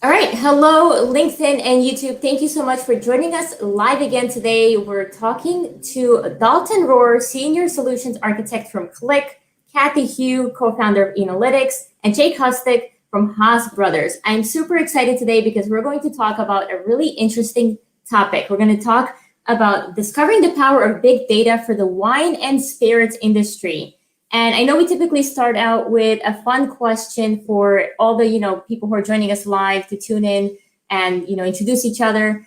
All right. Hello, LinkedIn and YouTube. Thank you so much for joining us live again today. We're talking to Dalton Roar, Senior Solutions Architect from Qlik, Cathy, Huyghe, co-founder of Enolytics, and Jake Lustig from Haas Brothers. I'm super excited today because we're going to talk about a really interesting topic. We're going to talk about discovering the power of big data for the wine and spirits industry. And I know we typically start out with a fun question for all the people who are joining us live to tune in and introduce each other,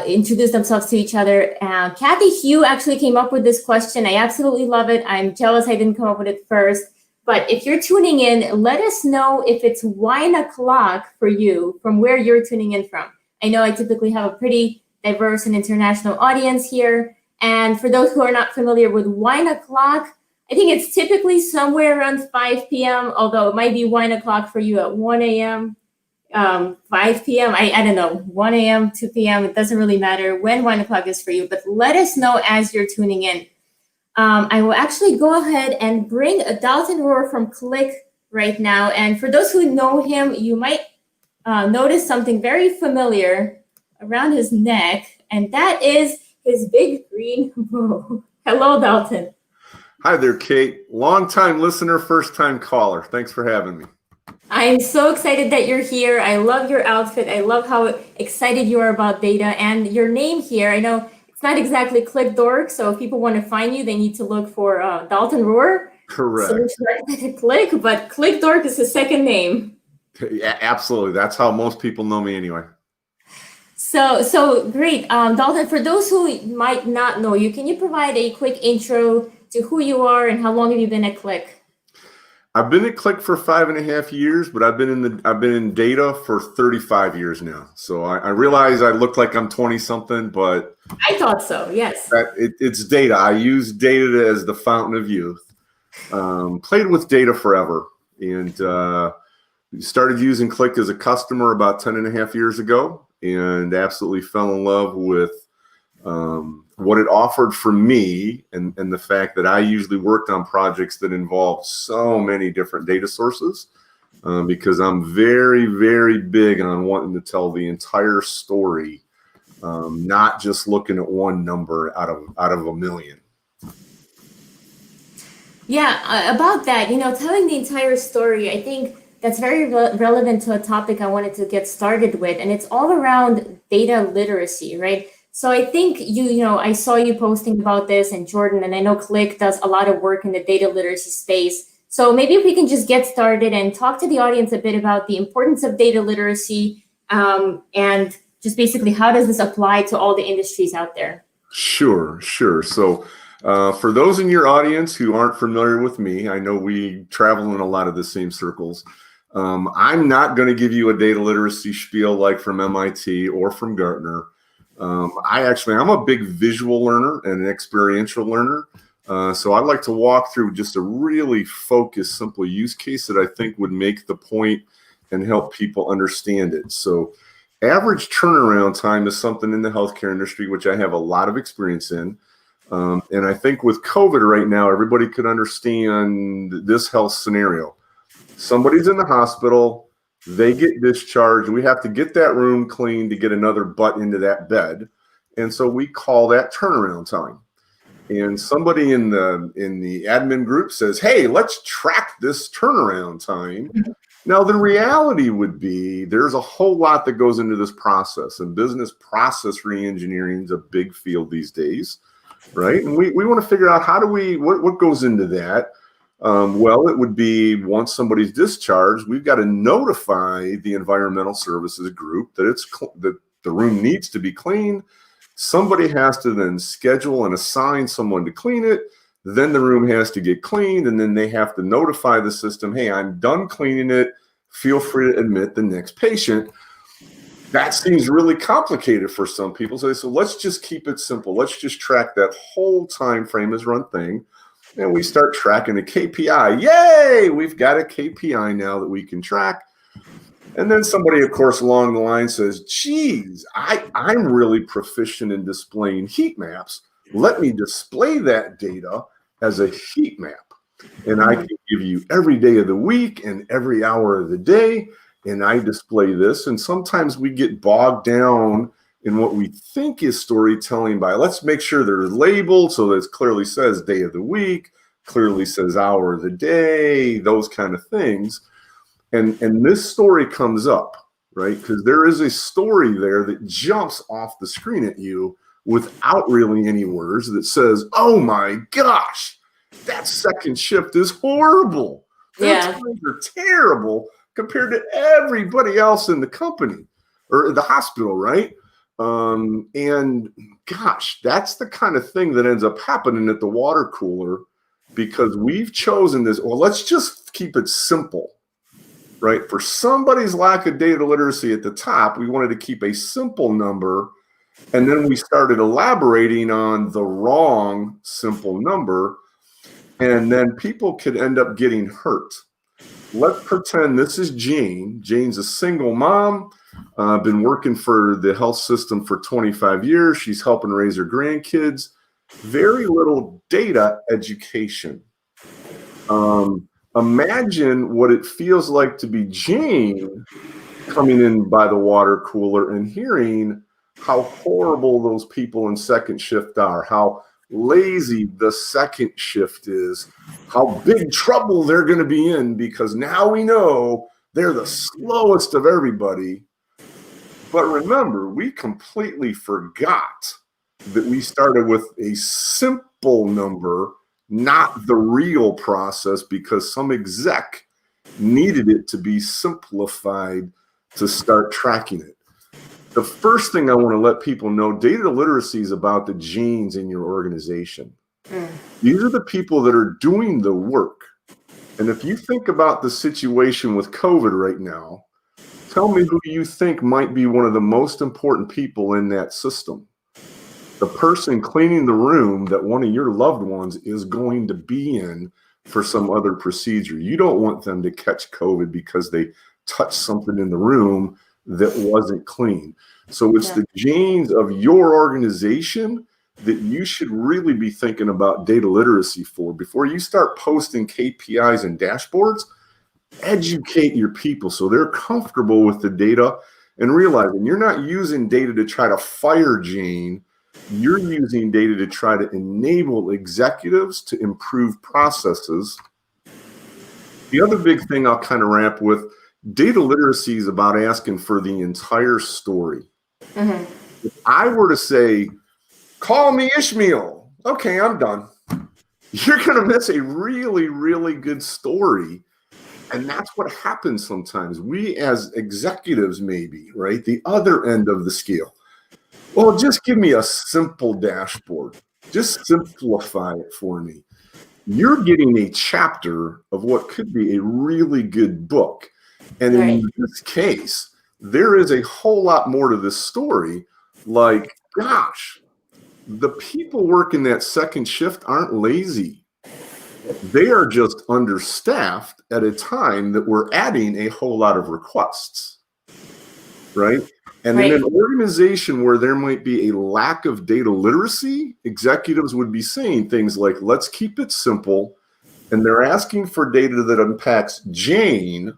introduce themselves to each other. Cathy, Huyghe actually came up with this question. I absolutely love it. I'm jealous I didn't come up with it first. But if you're tuning in, let us know if it's wine o'clock for you from where you're tuning in from. I know I typically have a pretty diverse and international audience here. And for those who are not familiar with wine o'clock, I think it's typically somewhere around 5 p.m., although it might be wine o'clock for you at 1 a.m., 5 p.m. I don't know, 1 a.m., 2 p.m. It doesn't really matter when wine o'clock is for you, but let us know as you're tuning in. I will actually go ahead and bring Dalton Roar from Qlik right now. And for those who know him, you might notice something very familiar around his neck, and that is his big green bow. Hello, Dalton. Hi there, Kate. Long-time listener, first-time caller. Thanks for having me. I'm so excited that you're here. I love your outfit. I love how excited you are about data and your name here. I know it's not exactly Qlik Dork, so if people want to find you, they need to look for Dalton Roar. Correct. Solution Architect at Qlik, but Qlik Dork is his second name. Yeah, absolutely. That's how most people know me anyway. So great. Dalton, for those who might not know you, can you provide a quick intro to who you are and how long have you been at Qlik? I've been at Qlik for 5.5 years, but I've been in data for 35 years now. So I realize I look like I'm 20 something, but I thought so. Yes. It's data. I use data as the fountain of youth. Played with data forever, and started using Qlik as a customer about 10.5 years ago, and absolutely fell in love with what it offered for me, and the fact that I usually worked on projects that involved so many different data sources, because I'm very, very big on wanting to tell the entire story, not just looking at one number out of a million. Yeah, about that, telling the entire story, I think that's very relevant to a topic I wanted to get started with, and it's all around data literacy, right? So I think I saw you posting about this, and Jordan, and I know Qlik does a lot of work in the data literacy space. So maybe if we can just get started and talk to the audience a bit about the importance of data literacy, and just basically how does this apply to all the industries out there? Sure. So for those in your audience who aren't familiar with me, I know we travel in a lot of the same circles. I'm not going to give you a data literacy spiel like from MIT or from Gartner. I'm a big visual learner and an experiential learner. So I'd like to walk through just a really focused, simple use case that I think would make the point and help people understand it. So average turnaround time is something in the healthcare industry, which I have a lot of experience in. And I think with COVID right now, everybody could understand this health scenario. Somebody's in the hospital, they get discharged, we have to get that room clean to get another butt into that bed. And so we call that turnaround time. And somebody in the admin group says, hey, let's track this turnaround time. Now, the reality would be there's a whole lot that goes into this process, and business process reengineering is a big field these days, right? And we want to figure out what goes into that. Well, it would be once somebody's discharged, we've got to notify the environmental services group that the room needs to be cleaned. Somebody has to then schedule and assign someone to clean it. Then the room has to get cleaned, and then they have to notify the system, hey, I'm done cleaning it. Feel free to admit the next patient. That seems really complicated for some people. So let's just keep it simple. Let's just track that whole time frame as run thing. And we start tracking a KPI. Yay! We've got a KPI now that we can track. And then somebody, of course, along the line says, geez, I'm really proficient in displaying heat maps. Let me display that data as a heat map. And I can give you every day of the week and every hour of the day. and I display this. And sometimes we get bogged down in what we think is storytelling by let's make sure they're labeled so that it clearly says day of the week, clearly says hour of the day, those kind of things. And this story comes up, right? Because there is a story there that jumps off the screen at you without really any words that says, oh my gosh, that second shift is horrible. Their times are terrible compared to everybody else in the company or the hospital, right? And gosh, that's the kind of thing that ends up happening at the water cooler because we've chosen this, well, let's just keep it simple, right? For somebody's lack of data literacy at the top, we wanted to keep a simple number. And then we started elaborating on the wrong simple number. And then people could end up getting hurt. Let's pretend this is Jane. Jane's a single mom, been working for the health system for 25 years. She's helping raise her grandkids. Very little data education. Imagine what it feels like to be Jane coming in by the water cooler and hearing how horrible those people in second shift are, how lazy the second shift is, how big trouble they're going to be in because now we know they're the slowest of everybody. But remember, we completely forgot that we started with a simple number, not the real process, because some exec needed it to be simplified to start tracking it. The first thing I want to let people know, data literacy is about the genes in your organization. These are the people that are doing the work. And if you think about the situation with COVID right now, tell me who you think might be one of the most important people in that system. The person cleaning the room that one of your loved ones is going to be in for some other procedure. You don't want them to catch COVID because they touched something in the room that wasn't clean. So it's the genes of your organization that you should really be thinking about data literacy for. Before you start posting KPIs and dashboards, educate your people so they're comfortable with the data and realizing you're not using data to try to fire Jane. You're using data to try to enable executives to improve processes. The other big thing I'll kind of wrap with, data literacy is about asking for the entire story. If I were to say, call me Ishmael, okay, I'm done. You're going to miss a really, really good story. And that's what happens sometimes. We as executives, maybe, right? The other end of the scale. Well, just give me a simple dashboard. Just simplify it for me. You're getting a chapter of what could be a really good book. And in this case, there is a whole lot more to this story. Like, gosh, the people working that second shift aren't lazy. They are just understaffed at a time that we're adding a whole lot of requests, right? And in an organization where there might be a lack of data literacy, executives would be saying things like, let's keep it simple. And they're asking for data that impacts Jane.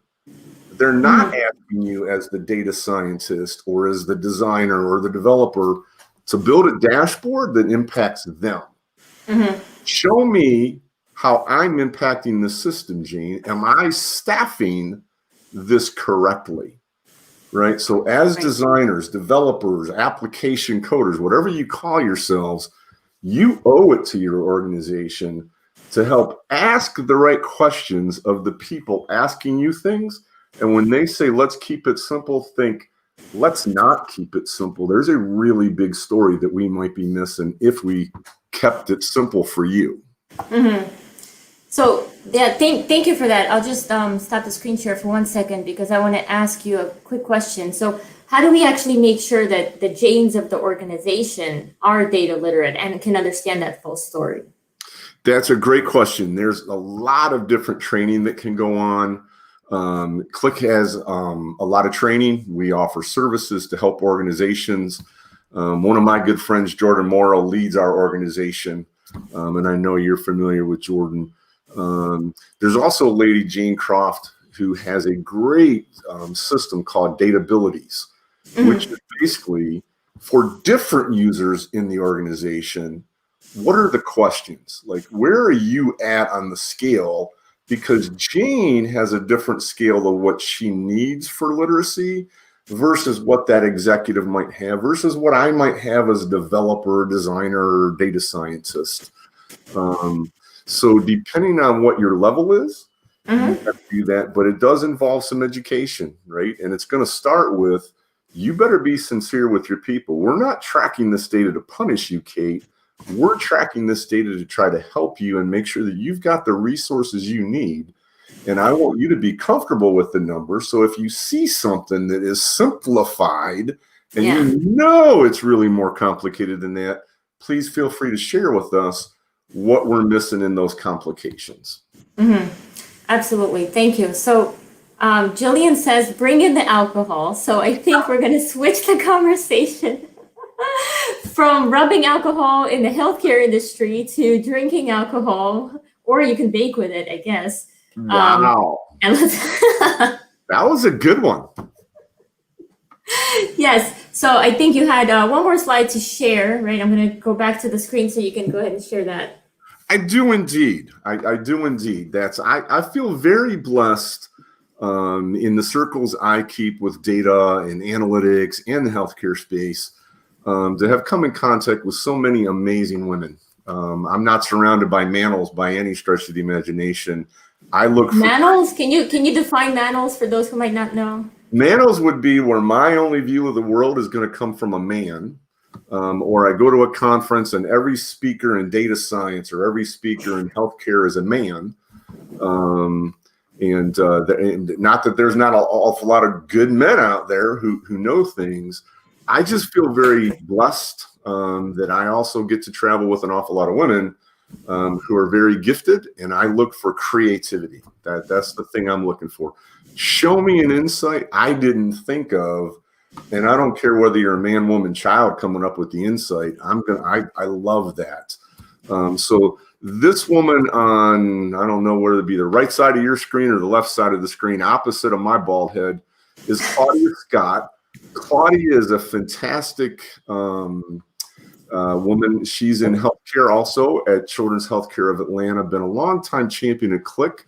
They're not asking you as the data scientist or as the designer or the developer to build a dashboard that impacts them. Show me how I'm impacting the system, Jane. Am I staffing this correctly? Right? So as designers, developers, application coders, whatever you call yourselves, you owe it to your organization to help ask the right questions of the people asking you things. And when they say, let's keep it simple, think, let's not keep it simple. There's a really big story that we might be missing if we kept it simple for you. So yeah, thank you for that. I'll just stop the screen share for 1 second because I want to ask you a quick question. So how do we actually make sure that the Janes of the organization are data literate and can understand that full story? That's a great question. There's a lot of different training that can go on. Qlik has a lot of training. We offer services to help organizations. One of my good friends, Jordan Morrow, leads our organization. And I know you're familiar with Jordan. There's also Lady Jane Croft who has a great system called Databilities, which is basically for different users in the organization. What are the questions? Like, where are you at on the scale? Because Jane has a different scale of what she needs for literacy versus what that executive might have versus what I might have as a developer, designer, or data scientist. So depending on what your level is, you have to do that, but it does involve some education, right? And it's going to start with, you better be sincere with your people. We're not tracking this data to punish you, Kate. We're tracking this data to try to help you and make sure that you've got the resources you need. And I want you to be comfortable with the number. So if you see something that is simplified and you know it's really more complicated than that, please feel free to share with us what we're missing in those complications. Absolutely. Thank you. So Jillian says, bring in the alcohol. So I think we're going to switch the conversation from rubbing alcohol in the healthcare industry to drinking alcohol, or you can bake with it, I guess. Wow. And that was a good one. Yes. So I think you had one more slide to share, right? I'm going to go back to the screen so you can go ahead and share that. I do indeed. I do indeed. I feel very blessed in the circles I keep with data and analytics and the healthcare space to have come in contact with so many amazing women. I'm not surrounded by males by any stretch of the imagination. I look for Manals. Can you define manals for those who might not know? Manals would be where my only view of the world is going to come from a man. Or I go to a conference and every speaker in data science or every speaker in healthcare is a man. And not that there's not an awful lot of good men out there who know things. I just feel very blessed that I also get to travel with an awful lot of women who are very gifted, and I look for creativity. That's the thing I'm looking for. Show me an insight I didn't think of. And I don't care whether you're a man, woman, child coming up with the insight. I love that. So this woman on, I don't know whether it be the right side of your screen or the left side of the screen, opposite of my bald head, is Claudia Scott. Claudia is a fantastic woman. She's in healthcare also at Children's Healthcare of Atlanta, been a longtime champion at Qlik.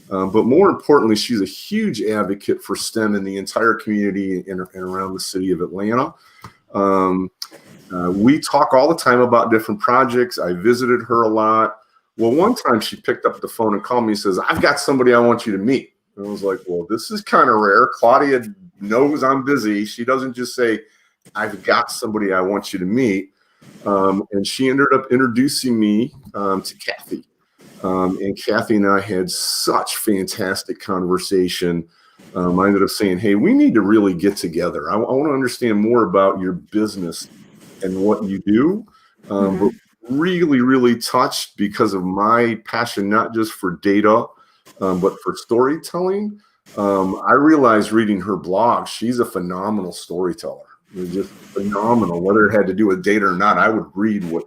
But more importantly, she's a huge advocate for STEM in the entire community and around the city of Atlanta. We talk all the time about different projects. I visited her a lot. Well, one time she picked up the phone and called me and says, I've got somebody I want you to meet. And I was like, well, this is kind of rare. Claudia knows I'm busy. She doesn't just say, I've got somebody I want you to meet. And she ended up introducing me to Cathy. And Cathy and I had such fantastic conversation. I ended up saying, hey, we need to really get together. I want to understand more about your business and what you do. But really, really touched because of my passion, not just for data, but for storytelling. I realized reading her blog, she's a phenomenal storyteller. Just phenomenal. Whether it had to do with data or not, I would read what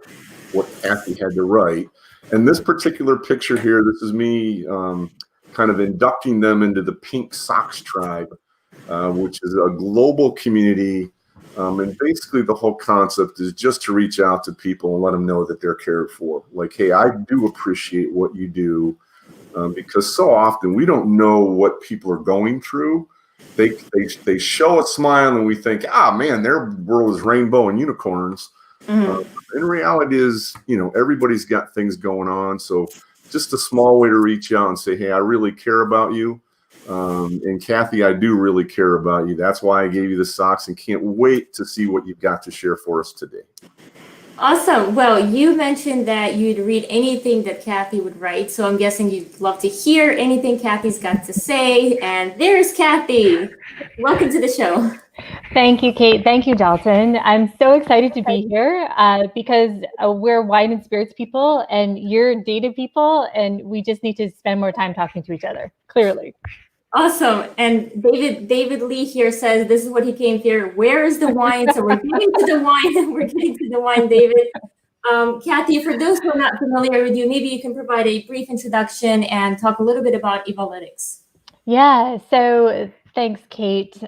Cathy had to write. And this particular picture here, this is me kind of inducting them into the Pink Socks Tribe, which is a global community. And basically the whole concept is just to reach out to people and let them know that they're cared for. Like, hey, I do appreciate what you do, because so often we don't know what people are going through. They show a smile and we think, man, their world is rainbow and unicorns. In reality is, everybody's got things going on. So just a small way to reach out and say, hey, I really care about you. And Cathy, I do really care about you. That's why I gave you the socks and can't wait to see what you've got to share for us today. Awesome. Well, you mentioned that you'd read anything that Cathy would write. So I'm guessing you'd love to hear anything Cathy's got to say. And there's Cathy. Welcome to the show. Thank you, Kate. Thank you, Dalton. I'm so excited to be here because we're wine and spirits people and you're data people, and we just need to spend more time talking to each other, clearly. Awesome. And David Lee here says this is what he came here. Where is the wine? So we're getting to the wine. We're getting to the wine, David. Cathy, for those who are not familiar with you, maybe you can provide a brief introduction and talk a little bit about Enolytics. Yeah, so thanks, Kate.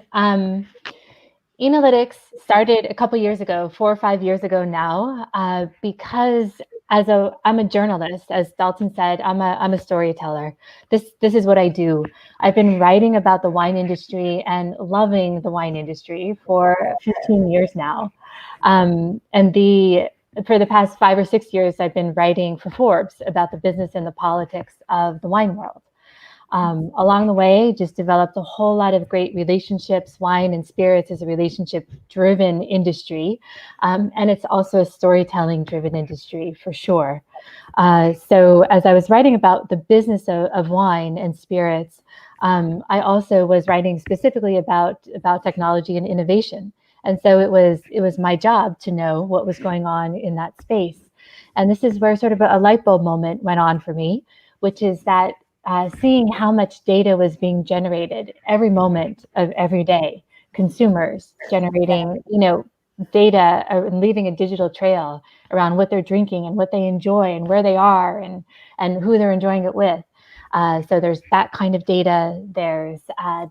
Enolytics started a couple years ago, 4 or 5 years ago now, because I'm a journalist, as Dalton said. I'm a storyteller. This is what I do. I've been writing about the wine industry and loving the wine industry for 15 years now, and for the past 5 or 6 years, I've been writing for Forbes about the business and the politics of the wine world. Along the way, just developed a whole lot of great relationships. Wine and spirits is a relationship-driven industry, and it's also a storytelling-driven industry for sure. So as I was writing about the business of wine and spirits, I also was writing specifically about technology and innovation. And so it was my job to know what was going on in that space. And this is where sort of a light bulb moment went on for me, which is that seeing how much data was being generated every moment of every day, consumers generating, data and leaving a digital trail around what they're drinking and what they enjoy and where they are and who they're enjoying it with. So there's that kind of data. There's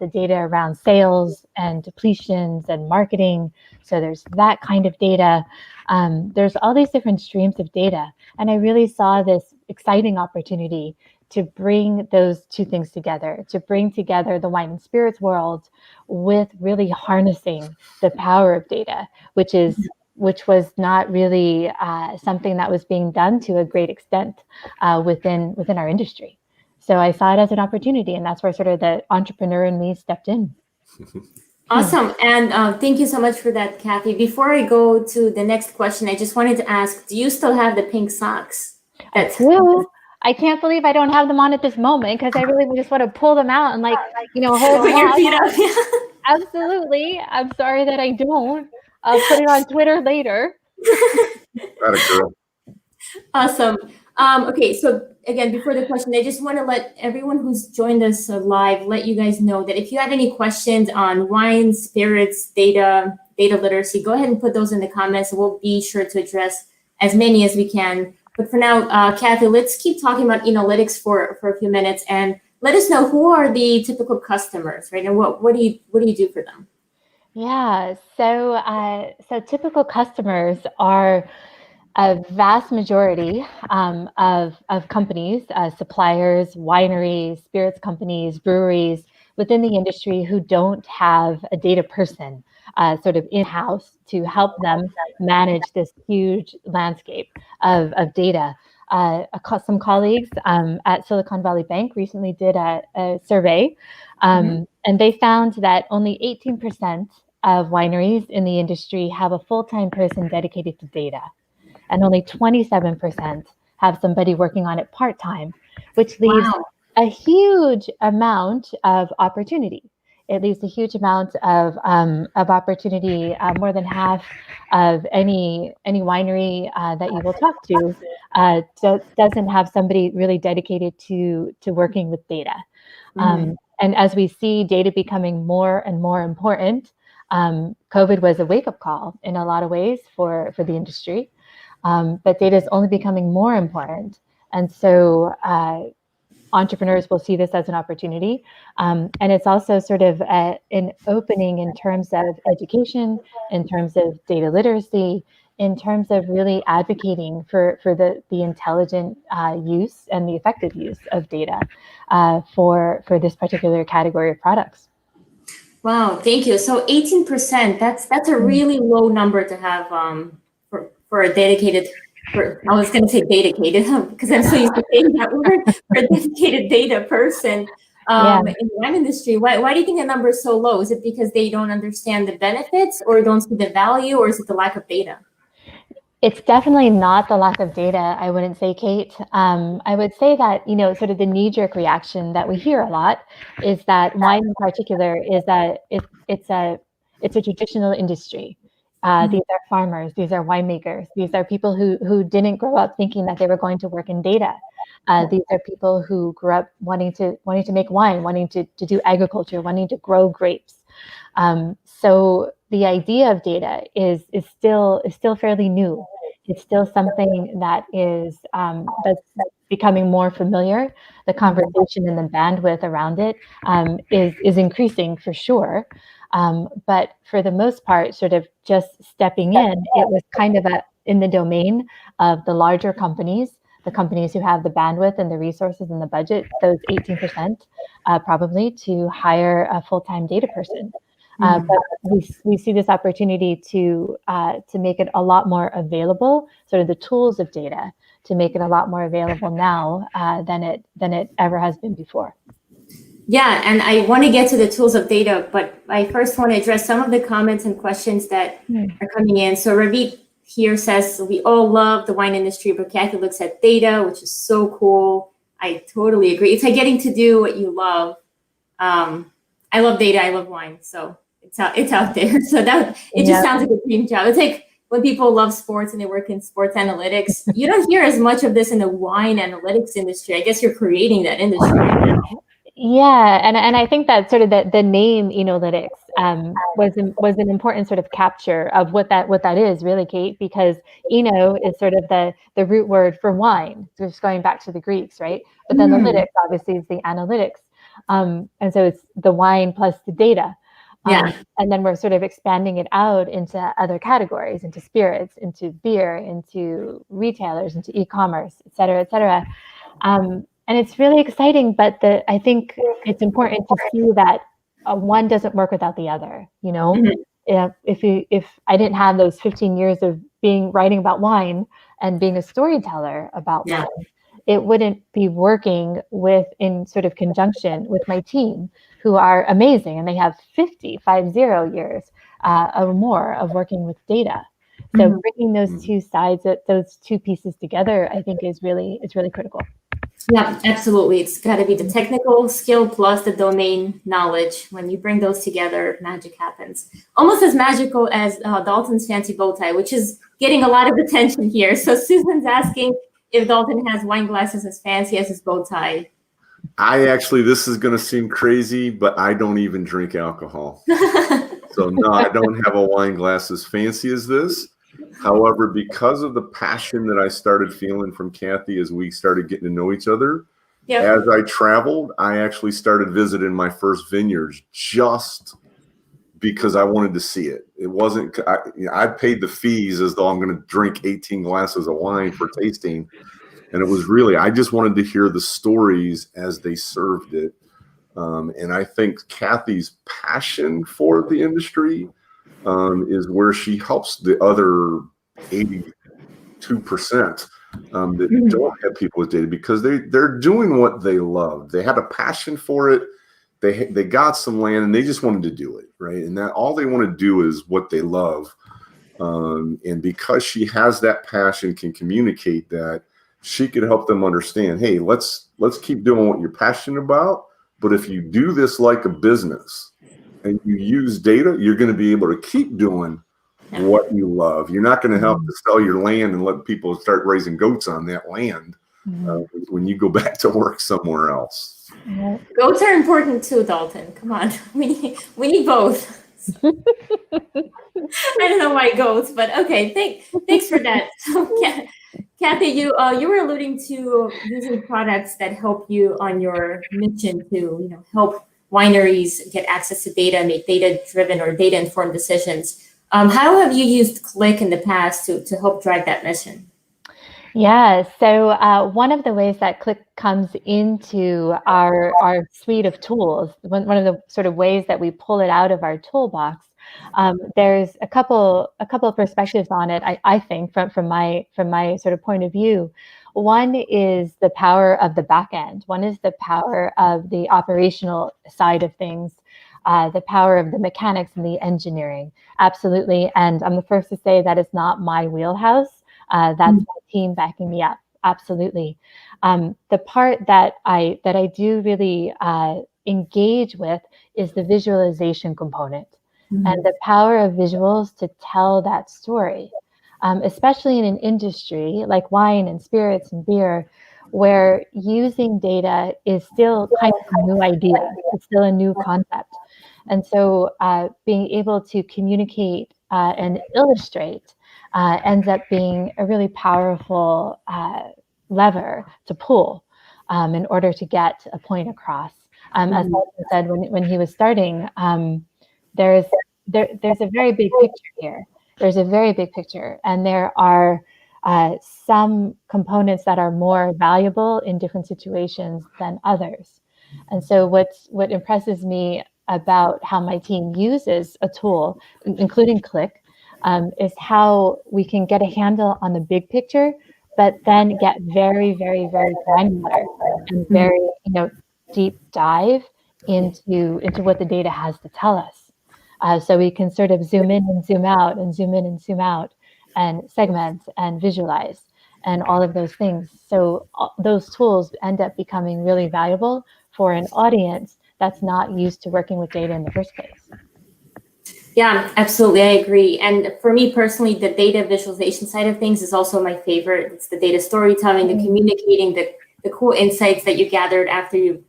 the data around sales and depletions and marketing. So there's that kind of data. There's all these different streams of data. And I really saw this exciting opportunity to bring those two things together, to bring together the wine and spirits world with really harnessing the power of data, which was not really something that was being done to a great extent within our industry. So I saw it as an opportunity, and that's where sort of the entrepreneur in me stepped in. Awesome. And thank you so much for that, Cathy. Before I go to the next question, I just wanted to ask, do you still have the pink socks? I do. I can't believe I don't have them on at this moment because I really just want to pull them out and hold them your up. feet up. Absolutely. I'm sorry that I don't. I'll put it on Twitter later. Got a girl. Awesome. Okay, so again, before the question, I just want to let everyone who's joined us live, let you guys know that if you have any questions on wine, spirits, data literacy, go ahead and put those in the comments. We'll be sure to address as many as we can. But for now, Cathy, let's keep talking about Enolytics for a few minutes and let us know who are the typical customers, right? And what do you do for them? Yeah, so typical customers are a vast majority of companies, suppliers, wineries, spirits companies, breweries within the industry who don't have a data person sort of in-house to help them manage this huge landscape of data. Some colleagues at Silicon Valley Bank recently did a survey, and they found that only 18% of wineries in the industry have a full-time person dedicated to data. And only 27% have somebody working on it part-time, which leaves a huge amount of opportunity. It leaves a huge amount of opportunity. More than half of any winery that you will talk to doesn't have somebody really dedicated to working with data. And as we see data becoming more and more important, COVID was a wake-up call in a lot of ways for the industry. But data is only becoming more important. And so entrepreneurs will see this as an opportunity. And it's also sort of an opening in terms of education, in terms of data literacy, in terms of really advocating for the intelligent use and the effective use of data for this particular category of products. Wow, thank you. So 18%, that's a really low number to have for a dedicated, I was going to say dedicated because I'm so used to saying that word, for a dedicated data person in the wine industry. Why do you think the number is so low? Is it because they don't understand the benefits or don't see the value, or is it the lack of data? It's definitely not the lack of data, I wouldn't say, Kate. I would say that, sort of the knee-jerk reaction that we hear a lot is that wine in particular is that it's a traditional industry. These are farmers, these are winemakers, these are people who didn't grow up thinking that they were going to work in data. These are people who grew up wanting to make wine, wanting to do agriculture, wanting to grow grapes. So the idea of data is still fairly new. It's still something that is becoming more familiar. The conversation and the bandwidth around it is increasing for sure. But for the most part, sort of just stepping in, it was kind of in the domain of the larger companies, the companies who have the bandwidth and the resources and the budget, those 18% probably, to hire a full-time data person. But we see this opportunity to make it a lot more available, sort of the tools of data, to make it a lot more available now than it ever has been before. Yeah, and I want to get to the tools of data, but I first want to address some of the comments and questions that are coming in. So Ravi here says, we all love the wine industry, but Cathy looks at data, which is so cool. I totally agree. It's like getting to do what you love. I love data, I love wine, so it's out there. So it just sounds like a dream job. It's like when people love sports and they work in sports analytics. You don't hear as much of this in the wine analytics industry. I guess you're creating that industry. Yeah, and I think that sort of the name Enolytics was an important sort of capture of what that is really, Kate, because Eno is sort of the root word for wine, so just going back to the Greeks, right? But then the lytics obviously is the analytics, and so it's the wine plus the data. And then we're sort of expanding it out into other categories, into spirits, into beer, into retailers, into e-commerce, et cetera, et cetera. And it's really exciting, but I think it's important to see that one doesn't work without the other. You know, if I didn't have those 15 years of writing about wine and being a storyteller about wine, it wouldn't be working in sort of conjunction with my team, who are amazing, and they have 50 years or more of working with data. So bringing those two sides, those two pieces together, I think is really critical. Yeah, absolutely. It's got to be the technical skill plus the domain knowledge. When you bring those together, magic happens. Almost as magical as Dalton's fancy bow tie, which is getting a lot of attention here. So Susan's asking if Dalton has wine glasses as fancy as his bow tie. This is going to seem crazy, but I don't even drink alcohol. So no, I don't have a wine glass as fancy as this. However, because of the passion that I started feeling from Cathy as we started getting to know each other, as I traveled, I actually started visiting my first vineyards just because I wanted to see it. It wasn't, I paid the fees as though I'm going to drink 18 glasses of wine for tasting. And it was really, I just wanted to hear the stories as they served it. And I think Cathy's passion for the industry is where she helps the other 82% that don't have people with data, because they're doing what they love. They had a passion for it. They got some land and they just wanted to do it, right? And that all they want to do is what they love. And because she has that passion, can communicate that, she could help them understand, hey, let's keep doing what you're passionate about. But if you do this like a business and you use data, you're going to be able to keep doing what you love. You're not going to have to sell your land and let people start raising goats on that land when you go back to work somewhere else. Goats are important too, Dalton. Come on, we need both. I don't know why goats, but okay. Thanks for that. So, Cathy, you were alluding to using products that help you on your mission to help wineries get access to data, make data-driven or data-informed decisions. How have you used Qlik in the past to help drive that mission? Yeah, so one of the ways that Qlik comes into our suite of tools, one of the sort of ways that we pull it out of our toolbox, there's a couple of perspectives on it. I think from my sort of point of view. One is the power of the back end. One is the power of the operational side of things, the power of the mechanics and the engineering. Absolutely, and I'm the first to say that is not my wheelhouse. That's my team backing me up. Absolutely. The part that I do really engage with is the visualization component and the power of visuals to tell that story, especially in an industry like wine and spirits and beer, where using data is still kind of a new idea. It's still a new concept. And so being able to communicate and illustrate ends up being a really powerful lever to pull in order to get a point across. As Dalton said when he was starting, there's a very big picture here. There's a very big picture, and there are some components that are more valuable in different situations than others. And so what impresses me about how my team uses a tool, including Qlik, is how we can get a handle on the big picture, but then get very, very, very granular and very, deep dive into what the data has to tell us. So we can sort of zoom in and zoom out and zoom in and zoom out and segment and visualize and all of those things. So those tools end up becoming really valuable for an audience that's not used to working with data in the first place. Yeah, absolutely. I agree. And for me personally, the data visualization side of things is also my favorite. It's the data storytelling, the communicating, the cool insights that you gathered after you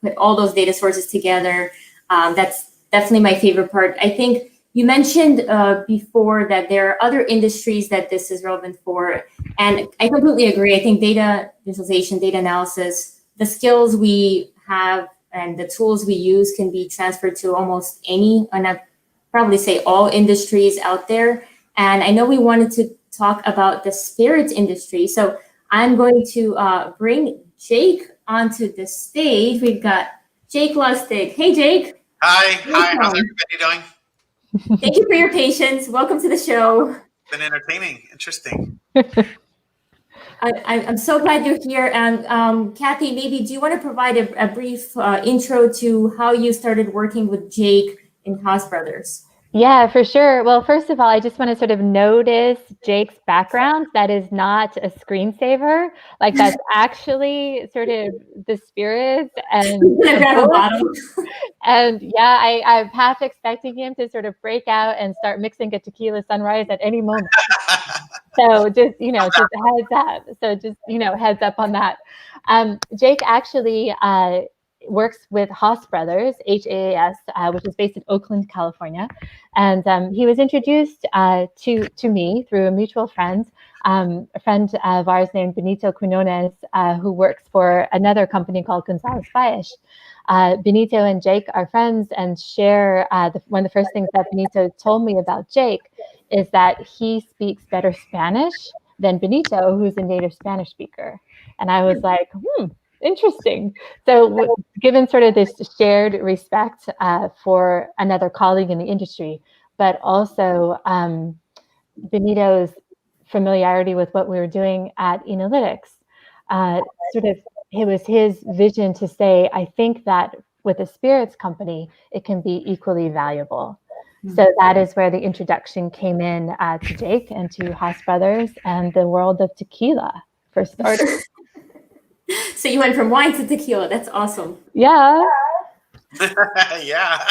put all those data sources together. That's definitely my favorite part. I think you mentioned before that there are other industries that this is relevant for. And I completely agree. I think data visualization, data analysis, the skills we have and the tools we use can be transferred to almost any, and I'd probably say all industries out there. And I know we wanted to talk about the spirits industry. So I'm going to bring Jake onto the stage. We've got Jake Lustig. Hey, Jake. Hi, how's everybody doing? Thank you for your patience. Welcome to the show. It's been entertaining, interesting. I'm so glad you're here. And Cathy, maybe do you want to provide a brief intro to how you started working with Jake in Haas Brothers? Yeah, for sure. Well, first of all, I just want to sort of notice Jake's background. That is not a screensaver. Like that's actually sort of the spirits and grab a bottle. And yeah, I'm half expecting him to sort of break out and start mixing a tequila sunrise at any moment. So just, just heads up. So just, heads up on that. Jake actually works with Haas Brothers, Haas, which is based in Oakland, California. And he was introduced to me through a mutual friend, a friend of ours named Benito Quinones, who works for another company called Gonzalez Baez. Benito and Jake are friends and share one of the first things that Benito told me about Jake is that he speaks better Spanish than Benito, who's a native Spanish speaker. And I was like, interesting. So given sort of this shared respect for another colleague in the industry, but also Benito's familiarity with what we were doing at Enolytics, it was his vision to say, I think that with a spirits company, it can be equally valuable. So that is where the introduction came in to Jake and to Haas Brothers and the world of tequila for starters. So you went from wine to tequila. That's awesome. Yeah. Yeah.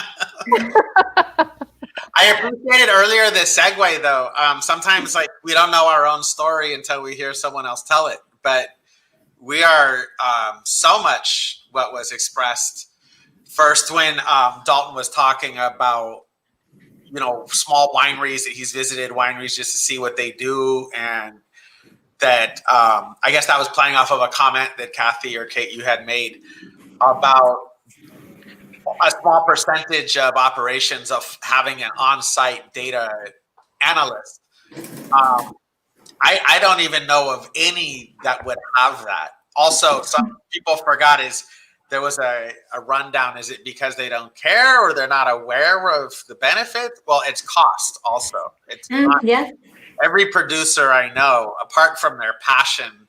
I appreciated earlier the segue though. Sometimes we don't know our own story until we hear someone else tell it, but we are so much what was expressed first when Dalton was talking about small wineries that he's visited wineries just to see what they do, and that I guess that was playing off of a comment that Cathy or Kate you had made about a small percentage of operations of having an on-site data analyst. I don't even know of any that would have that. Also, some people forgot is there was a rundown. Is it because they don't care or they're not aware of the benefit? Well, it's cost also. It's not, every producer I know, apart from their passion,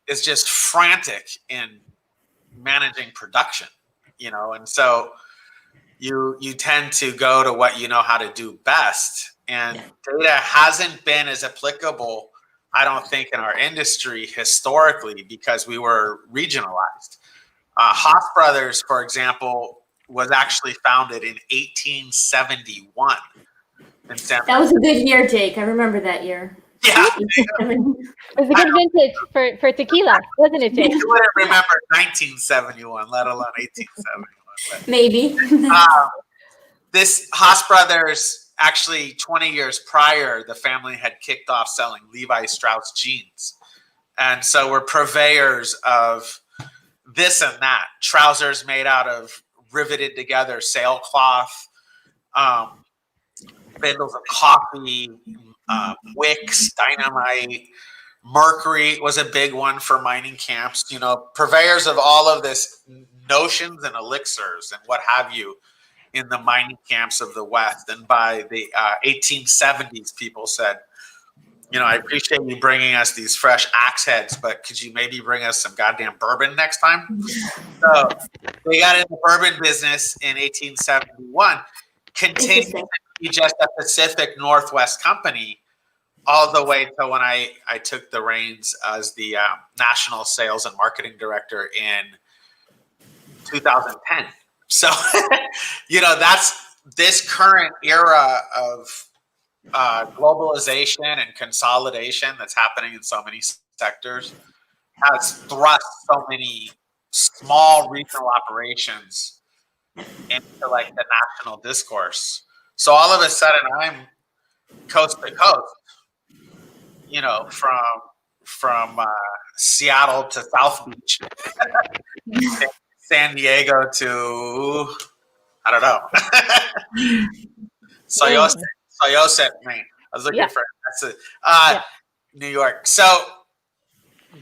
is just frantic in managing production, and so you tend to go to what you know how to do best. And data hasn't been as applicable, I don't think, in our industry historically because we were regionalized. Haas Brothers, for example, was actually founded in 1871. That was a good year, Jake. I remember that year. Yeah. It was a good vintage for tequila, wasn't it, Jake? You wouldn't remember 1971, let alone 1871. Maybe. This Haas Brothers, actually 20 years prior, the family had kicked off selling Levi Strauss jeans. And so we're purveyors of this and that. Trousers made out of riveted together sailcloth, bundles of coffee, wicks, dynamite, mercury was a big one for mining camps. You know, purveyors of all of this notions and elixirs and what have you in the mining camps of the West. And by the 1870s, people said, you know, I appreciate you bringing us these fresh axe heads, but could you maybe bring us some goddamn bourbon next time? So we got in the bourbon business in 1871, continued to be just a Pacific Northwest company all the way to when I took the reins as the national sales and marketing director in 2010. So, you know, that's this current era of globalization and consolidation that's happening in so many sectors has thrust so many small regional operations into like the national discourse. So all of a sudden I'm coast to coast, you know, from Seattle to South Beach, San Diego to, I don't know, Soyoset, Maine. I was looking for that's it. New York. So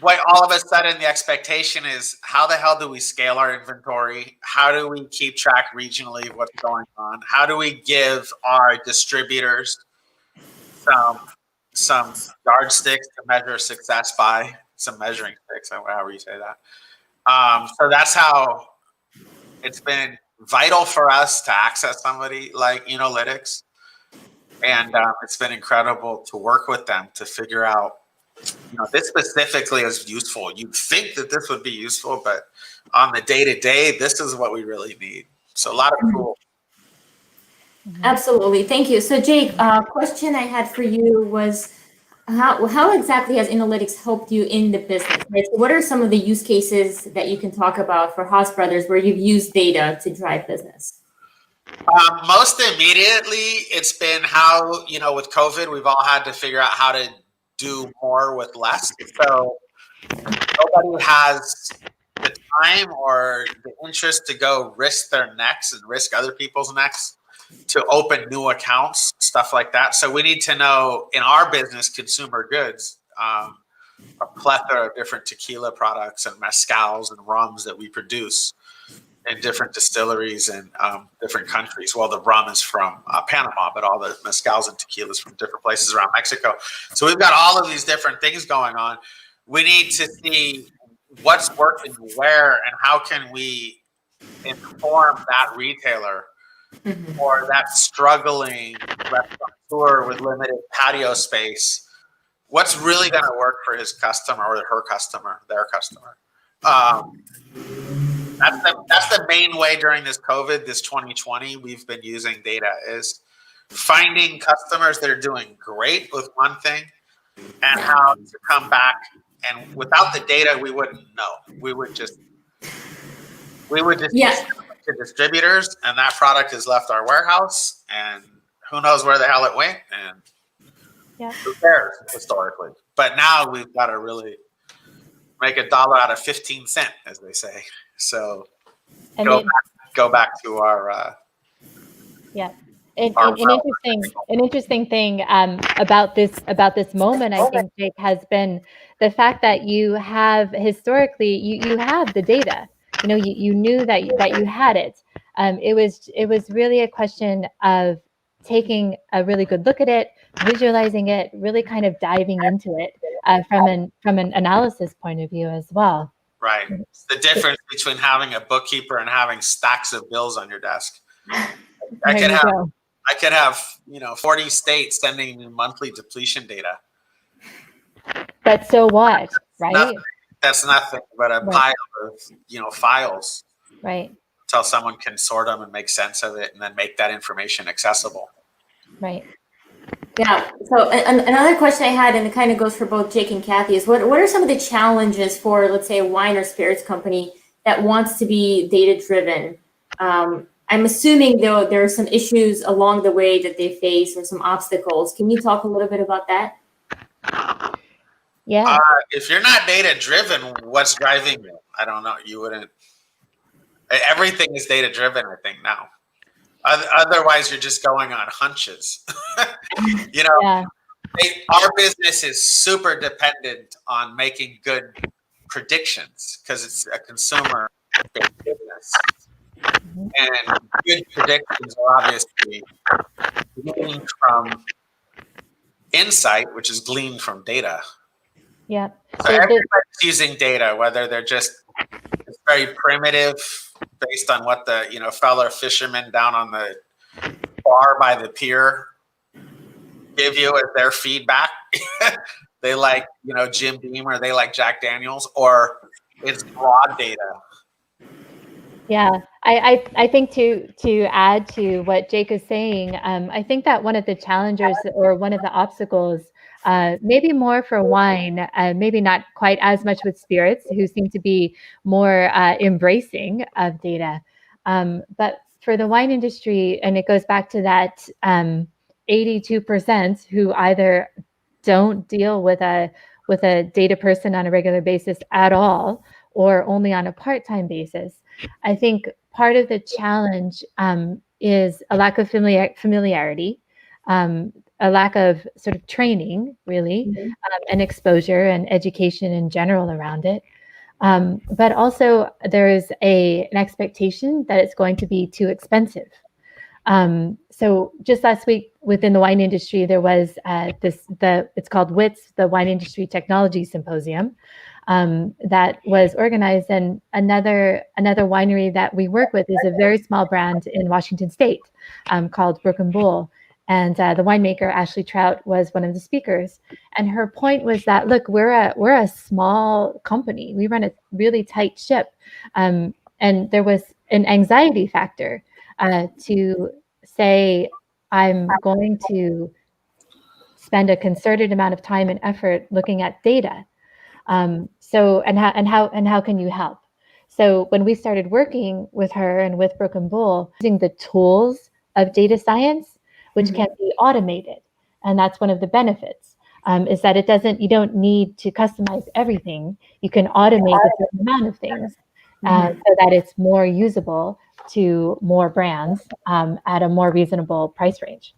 what all of a sudden the expectation is, how the hell do we scale our inventory? How do we keep track regionally of what's going on? How do we give our distributors some yardsticks to measure success by, some measuring sticks, however you say that. So that's how it's been vital for us to access somebody like Enolytics. And it's been incredible to work with them to figure out, you know, this specifically is useful. You'd think that this would be useful, but on the day-to-day, this is what we really need. So a lot of cool. Absolutely. Thank you. So Jake, question I had for you was, how exactly has Enolytics helped you in the business? Right? So what are some of the use cases that you can talk about for Haas Brothers where you've used data to drive business? Most immediately, it's been how, you know, with COVID, we've all had to figure out how to do more with less. So nobody has the time or the interest to go risk their necks and risk other people's necks to open new accounts, stuff like that. So we need to know, in our business, consumer goods, a plethora of different tequila products and mezcals and rums that we produce in different distilleries in different countries. Well, the rum is from Panama, but all the mezcals and tequilas from different places around Mexico. So we've got all of these different things going on. We need to see what's working where and how can we inform that retailer or that struggling restaurateur with limited patio space, what's really going to work for his customer or her customer, their customer. That's the main way during this COVID, this 2020, we've been using data, is finding customers that are doing great with one thing and how to come back. And without the data, we wouldn't know. We would just to distributors, and that product has left our warehouse, and who knows where the hell it went, and who cares historically. But now we've got to really make $1 out of 15 cents, as they say. So go back to our An interesting thing about this moment, I think, Jake, has been the fact that you have historically you have the data. You know, you knew that you had it. It was really a question of taking a really good look at it, visualizing it, really kind of diving into it from an analysis point of view as well. Right. It's the difference between having a bookkeeper and having stacks of bills on your desk. I could have 40 states sending me monthly depletion data. But so what, right? That's nothing but a pile of files. Right. Until someone can sort them and make sense of it and then make that information accessible. Right. Yeah. So another question I had, and it kind of goes for both Jake and Cathy, is what are some of the challenges for, let's say, a wine or spirits company that wants to be data driven? I'm assuming though there are some issues along the way that they face or some obstacles. Can you talk a little bit about that? Yeah. If you're not data driven, what's driving you? I don't know. You wouldn't. Everything is data driven, I think, now. Otherwise, you're just going on hunches. You know, Yeah. our business is super dependent on making good predictions because it's a consumer-based business. And good predictions are obviously gleaned from insight, which is gleaned from data. Yeah. So everybody's using data, whether they're just it's very primitive based on what the fellow fishermen down on the bar by the pier give you as their feedback. They like Jim Beam or they like Jack Daniels, or it's raw data. Yeah, I think to add to what Jake is saying, I think that one of the challenges or one of the obstacles, maybe more for wine, maybe not quite as much with spirits, who seem to be more embracing of data, but for the wine industry, and it goes back to that 82% who either don't deal with a data person on a regular basis at all, or only on a part-time basis. I think part of the challenge is a lack of familiarity, a lack of sort of training, really, and exposure and education in general around it. But also there is an expectation that it's going to be too expensive. So just last week within the wine industry, there was it's called WITS, the Wine Industry Technology Symposium, that was organized. And another winery that we work with is a very small brand in Washington State called Brook and Bull. And the winemaker, Ashley Trout, was one of the speakers. And her point was that, look, we're a small company. We run a really tight ship. And there was an anxiety factor to say, I'm going to spend a concerted amount of time and effort looking at data. So how can you help? So when we started working with her and with Brook and Bull, using the tools of data science, which can be automated, and that's one of the benefits, is that you don't need to customize everything. You can automate a certain amount of things so that it's more usable to more brands at a more reasonable price range.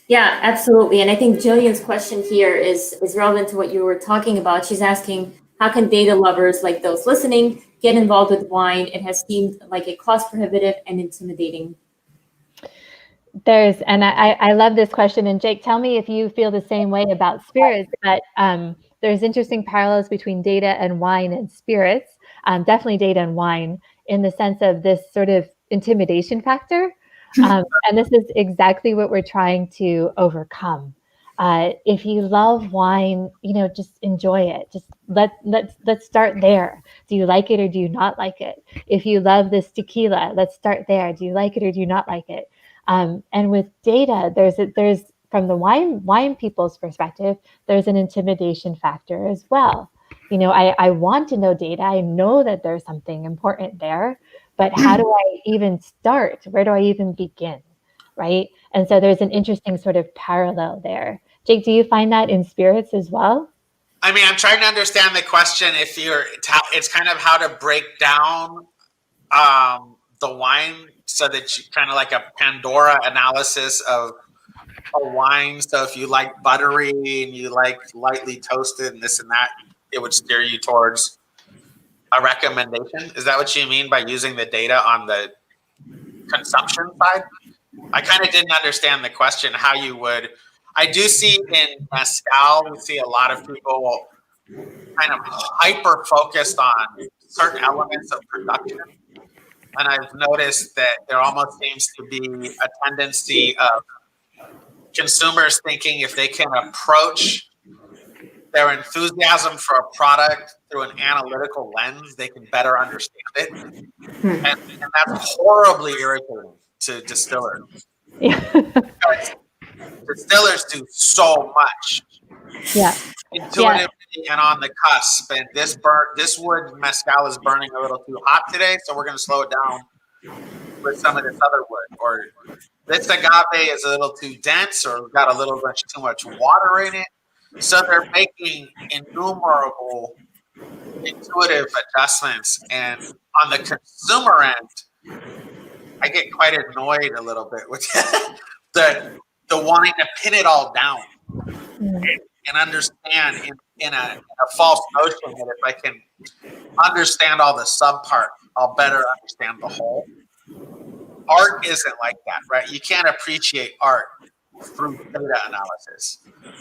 Yeah, absolutely. And I think Jillian's question here is relevant to what you were talking about. She's asking, how can data lovers like those listening get involved with wine? It has seemed like a cost prohibitive and intimidating. I love this question. And Jake, tell me if you feel the same way about spirits, but there's interesting parallels between data and wine and spirits, definitely data and wine, in the sense of this sort of intimidation factor. And this is exactly what we're trying to overcome. If you love wine, just enjoy it. Just let's start there. Do you like it or do you not like it? If you love this tequila, let's start there. Do you like it or do you not like it? And with data, there's from the wine people's perspective, there's an intimidation factor as well. I want to know data. I know that there's something important there, but how do I even start? Where do I even begin? Right? And so there's an interesting sort of parallel there. Jake, do you find that in spirits as well? I mean, I'm trying to understand the question. It's kind of how to break down the wine so that you kind of like a Pandora analysis of a wine. So if you like buttery and you like lightly toasted and this and that, it would steer you towards a recommendation. Is that what you mean by using the data on the consumption side? I kind of didn't understand the question, how you would. I do see in mezcal, we see a lot of people kind of hyper focused on certain elements of production. And I've noticed that there almost seems to be a tendency of consumers thinking if they can approach their enthusiasm for a product through an analytical lens, they can better understand it. And that's horribly irritating to distillers. Because distillers do so much. Yeah. Intuitively and on the cusp. And this wood mezcal is burning a little too hot today, so we're going to slow it down with some of this other wood. Or this agave is a little too dense, or got a little bit too much water in it. So they're making innumerable intuitive adjustments. And on the consumer end, I get quite annoyed a little bit with the wanting to pin it all down and understand in a false notion that if I can understand all the sub part, I'll better understand the whole. Art isn't like that, right? You can't appreciate art through data analysis.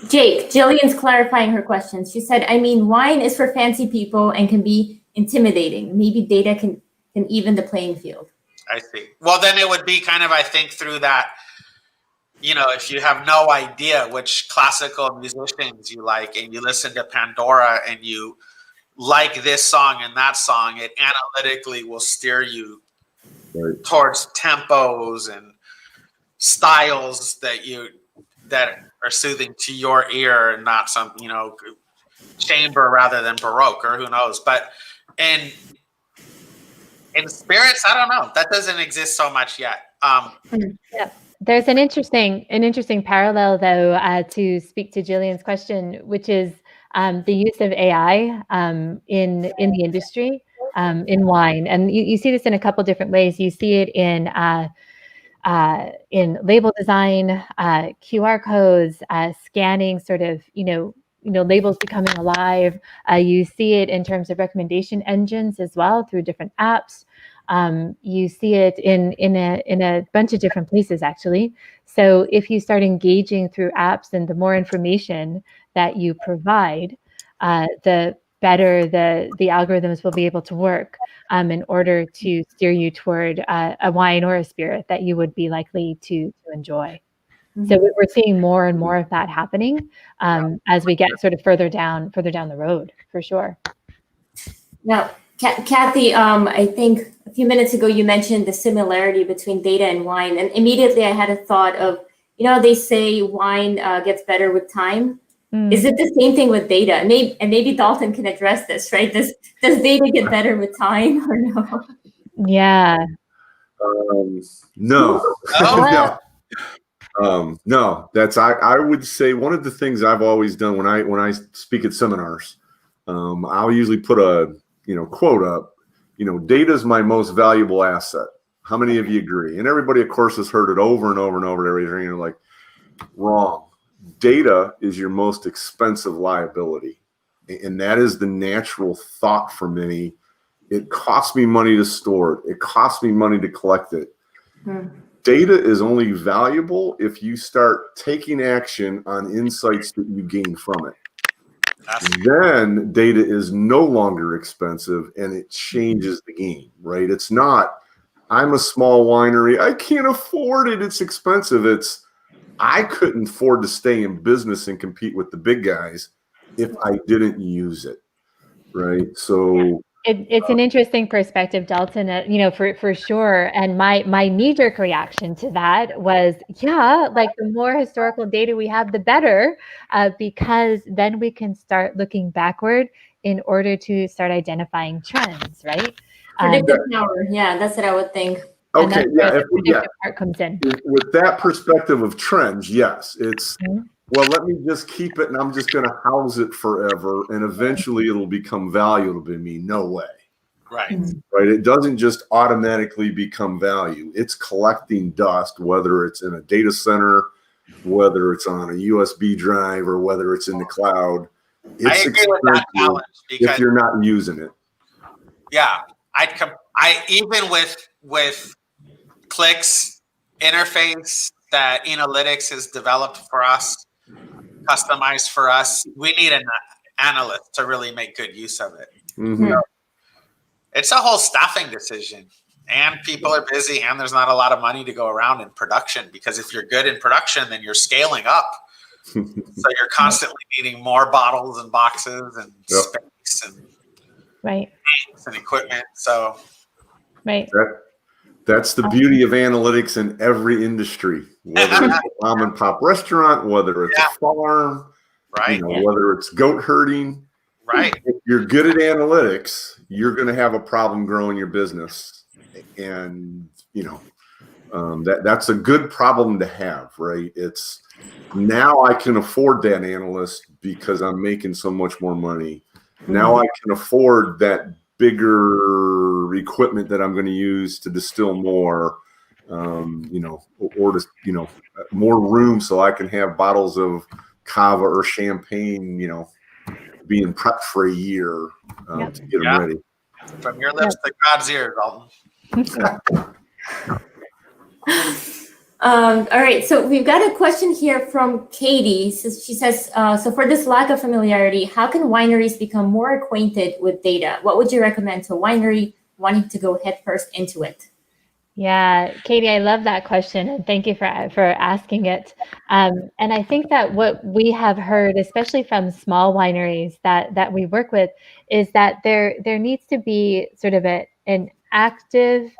Jake, Jillian's clarifying her question. She said, I mean, wine is for fancy people and can be intimidating. Maybe data can even the playing field. I see. Well, then it would be kind of, I think, through that, you know, if you have no idea which classical musicians you like and you listen to Pandora and you like this song and that song, it analytically will steer you towards tempos and styles that are soothing to your ear and not some, you know, chamber rather than Baroque or who knows. But in spirits, I don't know. That doesn't exist so much yet. Yeah. There's an interesting parallel, though, to speak to Jillian's question, which is the use of AI in the industry in wine, and you see this in a couple different ways. You see it in label design, QR codes, scanning, sort of labels becoming alive. You see it in terms of recommendation engines as well through different apps. You see it in a bunch of different places, actually. So if you start engaging through apps, and the more information that you provide, the better the algorithms will be able to work in order to steer you toward a wine or a spirit that you would be likely to enjoy. Mm-hmm. So we're seeing more and more of that happening as we get sort of further down the road, for sure. Now, Cathy, I think a few minutes ago you mentioned the similarity between data and wine, and immediately I had a thought of, they say wine gets better with time. Is it the same thing with data? And maybe Dalton can address this, right? Does data get better with time or no? Yeah. No. No. That's I would say one of the things I've always done when I speak at seminars, I'll usually put a quote up. Data is my most valuable asset. How many of you agree? And everybody, of course, has heard it over and over and over. Everything like wrong. Data is your most expensive liability. And that is the natural thought for many. It costs me money to store it. It costs me money to collect it. Data is only valuable if you start taking action on insights that you gain from it. Then data is no longer expensive and it changes the game, right? It's not, I'm a small winery, I can't afford it, it's expensive. It's, I couldn't afford to stay in business and compete with the big guys if I didn't use it, right? So it's an interesting perspective, Dalton, for sure. And my knee-jerk reaction to that was, like the more historical data we have, the better, because then we can start looking backward in order to start identifying trends, right? Predictive power, yeah, that's what I would think. Okay, the predictive part comes in. With that perspective of trends, yes, it's, well, let me just keep it and I'm just going to house it forever and eventually it'll become valuable to me. No way. Right. Right. It doesn't just automatically become value. It's collecting dust, whether it's in a data center, whether it's on a USB drive, or whether it's in the cloud. It's I agree with that challenge if you're not using it. Yeah. I even with Qlik's interface that Enolytics has developed for us, customized for us, we need an analyst to really make good use of it. It's a whole staffing decision, and people are busy and there's not a lot of money to go around in production, because if you're good in production, then you're scaling up. So you're constantly needing more bottles and boxes and space and tanks and equipment. So that's the beauty of analytics in every industry, whether it's a mom and pop restaurant, whether it's a farm, whether it's goat herding. Right. If you're good at analytics, you're going to have a problem growing your business. And, That's a good problem to have, right? It's now I can afford that analyst because I'm making so much more money. Now I can afford that bigger equipment that I'm going to use to distill more, or to, more room so I can have bottles of cava or champagne, being prepped for a year to get them ready. From your lips to God's ears, Dalton. All right, so we've got a question here from Katie. So she says, so for this lack of familiarity, how can wineries become more acquainted with data? What would you recommend to a winery wanting to go headfirst into it? Yeah, Katie, I love that question, and thank you for asking it. And I think that what we have heard, especially from small wineries that we work with, is that there needs to be sort of an active,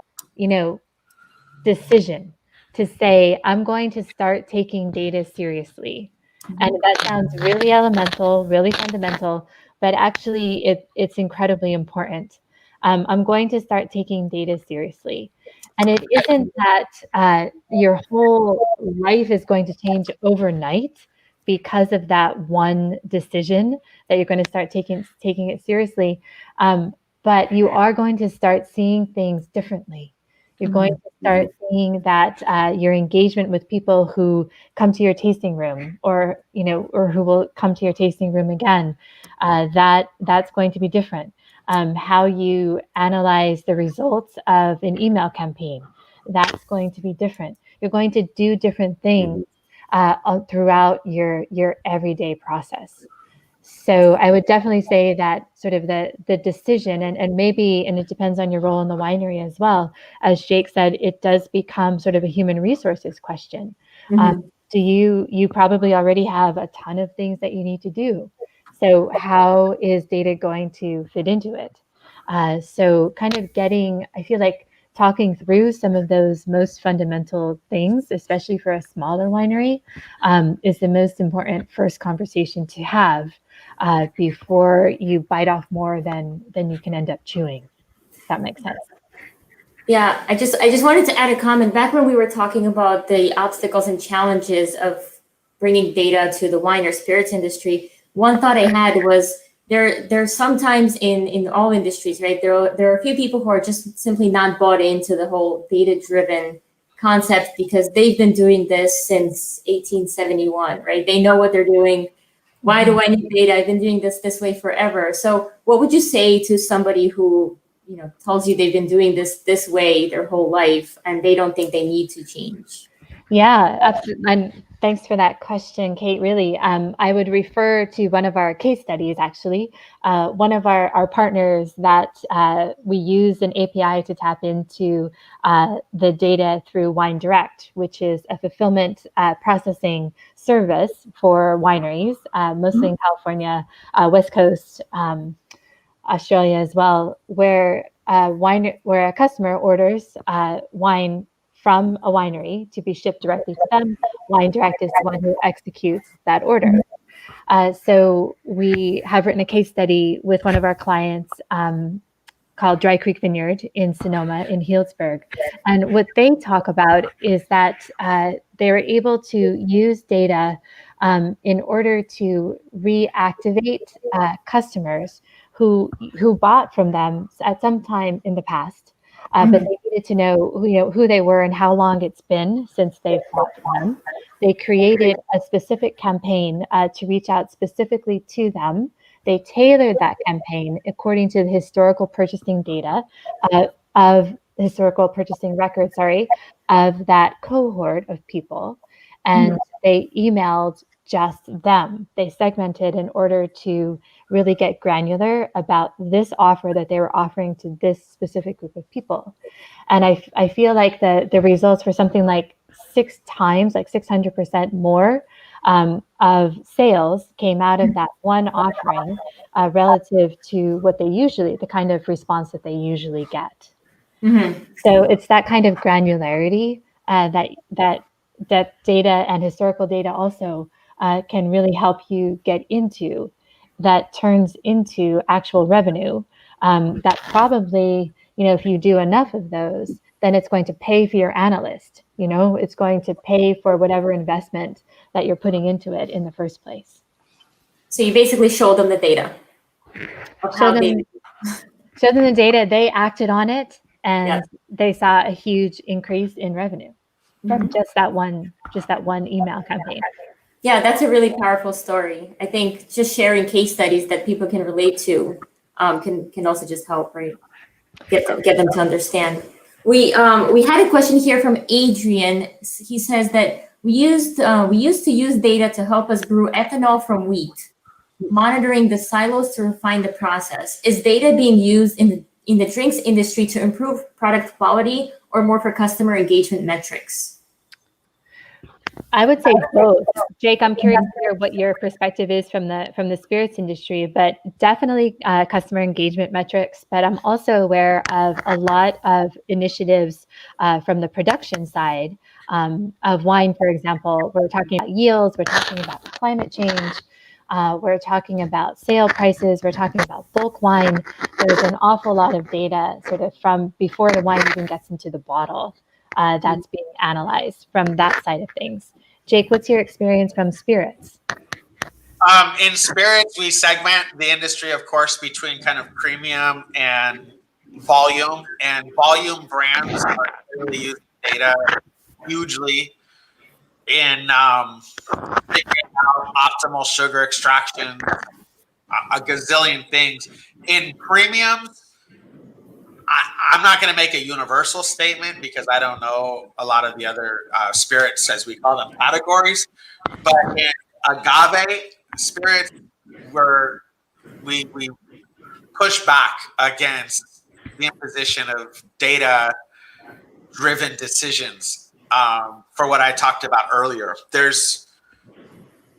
decision to say, I'm going to start taking data seriously. And that sounds really elemental, really fundamental, but actually it's incredibly important. I'm going to start taking data seriously. And it isn't that your whole life is going to change overnight because of that one decision that you're going to start taking it seriously. But you are going to start seeing things differently. You're going to start seeing that your engagement with people who come to your tasting room, or who will come to your tasting room again, that's going to be different. How you analyze the results of an email campaign, that's going to be different. You're going to do different things throughout your everyday process. So I would definitely say that sort of the decision, and maybe, and it depends on your role in the winery as well, as Jake said, it does become sort of a human resources question. Do you probably already have a ton of things that you need to do. So how is data going to fit into it? So kind of I feel like talking through some of those most fundamental things, especially for a smaller winery, is the most important first conversation to have before you bite off more than you can end up chewing. If that makes sense. Yeah, I just wanted to add a comment. Back when we were talking about the obstacles and challenges of bringing data to the wine or spirits industry, one thought I had was there's sometimes in all industries, right? There are a few people who are just simply not bought into the whole data-driven concept because they've been doing this since 1871, right? They know what they're doing. Why do I need data? I've been doing this way forever. So what would you say to somebody who tells you they've been doing this way their whole life and they don't think they need to change? Yeah, absolutely. And thanks for that question, Kate. Really, I would refer to one of our case studies, actually. One of our partners that we use an API to tap into the data through Wine Direct, which is a fulfillment processing service for wineries, mostly in California, West Coast, Australia as well, where a customer orders wine from a winery to be shipped directly to them. Wine Direct is the one who executes that order. So we have written a case study with one of our clients called Dry Creek Vineyard in Sonoma in Healdsburg. And what they talk about is that they were able to use data in order to reactivate customers who bought from them at some time in the past. But they needed to know who they were and how long it's been since they've bought from them. They created a specific campaign to reach out specifically to them. They tailored that campaign according to the historical purchasing data of historical purchasing records, of that cohort of people. And they emailed just them. They segmented in order to really get granular about this offer that they were offering to this specific group of people. And I feel like the results were something like 6 times, like 600% more of sales came out of that one offering relative to what the kind of response that they usually get. So it's that kind of granularity that data and historical data also can really help you get into, that turns into actual revenue that probably, if you do enough of those, then it's going to pay for your analyst. It's going to pay for whatever investment that you're putting into it in the first place. So you basically show them the data. Show them the data, they acted on it, and they saw a huge increase in revenue from just that one email campaign. Yeah, that's a really powerful story. I think just sharing case studies that people can relate to can also just help, right? Get them to understand. We had a question here from Adrian. He says that we used to use data to help us brew ethanol from wheat, monitoring the silos to refine the process. Is data being used in the drinks industry to improve product quality or more for customer engagement metrics? I would say both. Jake, I'm curious to hear what your perspective is from the spirits industry, but definitely customer engagement metrics. But I'm also aware of a lot of initiatives from the production side of wine, for example. We're talking about yields, we're talking about climate change, we're talking about sale prices, we're talking about bulk wine. There's an awful lot of data sort of from before the wine even gets into the bottle that's being analyzed from that side of things. Jake, what's your experience from spirits? In spirits, we segment the industry, of course, between kind of premium and volume. And volume brands are really using data hugely in figuring out optimal sugar extraction, a gazillion things. In premiums, I'm not going to make a universal statement because I don't know a lot of the other spirits, as we call them, categories. But in agave spirits, where we push back against the imposition of data-driven decisions for what I talked about earlier. There's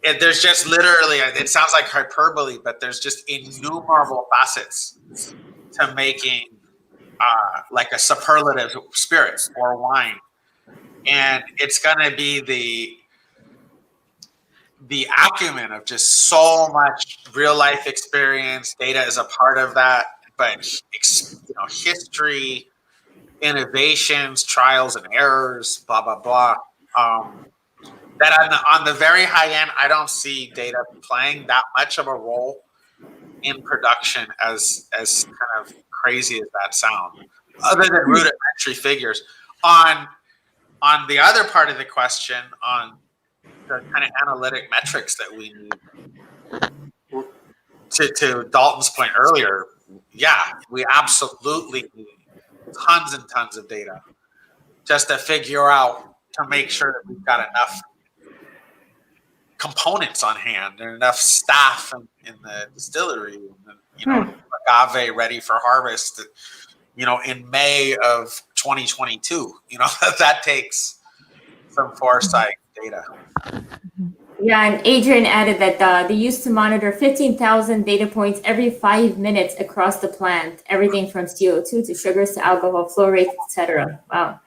just literally, it sounds like hyperbole, but there's just innumerable facets to making like a superlative spirit or wine, and it's going to be the acumen of just so much real life experience. Data is a part of that, but history, innovations, trials and errors, blah blah blah. That on the very high end, I don't see data playing that much of a role in production as kind of crazy as that sounds, other than rudimentary figures. On the other part of the question, on the kind of analytic metrics that we need, to Dalton's point earlier, yeah, we absolutely need tons and tons of data just to figure out, to make sure that we've got enough components on hand and enough staff in the distillery, agave ready for harvest, in May of 2022. That takes some foresight data. Yeah, and Adrian added that they used to monitor 15,000 data points every 5 minutes across the plant, everything from CO2 to sugars to alcohol, flow rate, etc. Wow.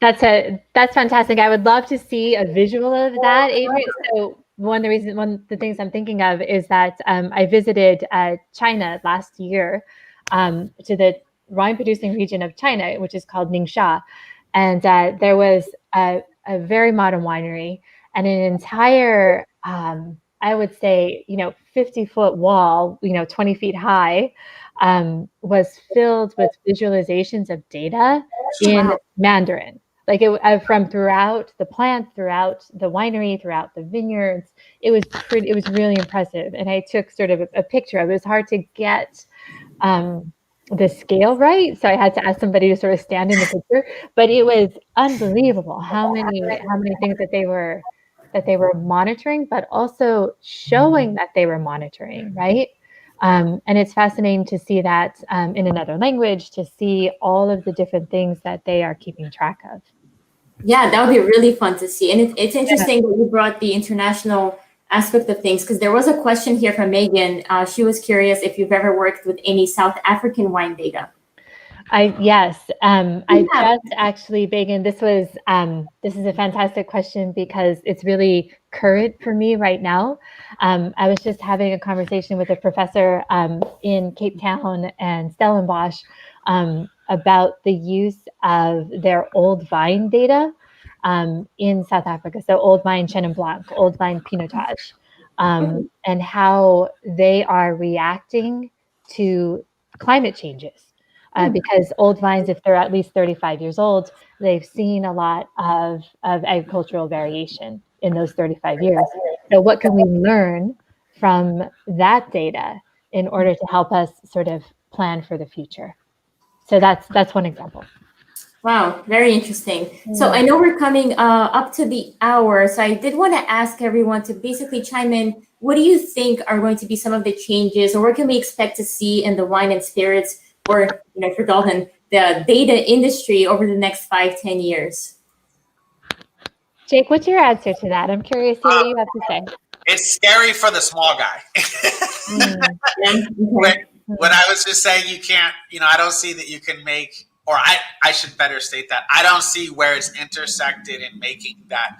That's fantastic. I would love to see a visual of that, Adrian. So one of the things I'm thinking of is that I visited China last year, to the wine producing region of China, which is called Ningxia. And there was a very modern winery and an entire, I would say, 50-foot wall, 20 feet high, was filled with visualizations of data in Mandarin. Like from throughout the plant, throughout the winery, throughout the vineyards. It was really impressive. And I took sort of a picture of it. It was hard to get the scale right, so I had to ask somebody to sort of stand in the picture. But it was unbelievable how many things that they were monitoring, but also showing that they were monitoring, right? And it's fascinating to see that in another language, to see all of the different things that they are keeping track of. Yeah, that would be really fun to see. And it's interesting that you brought the international aspect of things, because there was a question here from Megan. She was curious if you've ever worked with any South African wine data. Yes. I just actually, Megan, this is a fantastic question because it's really current for me right now. I was just having a conversation with a professor in Cape Town and Stellenbosch about the use of their old vine data in South Africa. So old vine Chenin Blanc, old vine Pinotage, and how they are reacting to climate changes. Because old vines, if they're at least 35 years old, they've seen a lot of agricultural variation in those 35 years. So what can we learn from that data in order to help us sort of plan for the future? So that's one example. Wow, very interesting. So I know we're coming up to the hour, so I did want to ask everyone to basically chime in. What do you think are going to be some of the changes, or what can we expect to see in the wine and spirits, or for Dalton, the data industry over the next 5-10 years? Jake, what's your answer to that? I'm curious to hear what you have to say. It's scary for the small guy. When I was just saying you can't, I don't see that you can make, or I should better state that, I don't see where it's intersected in making that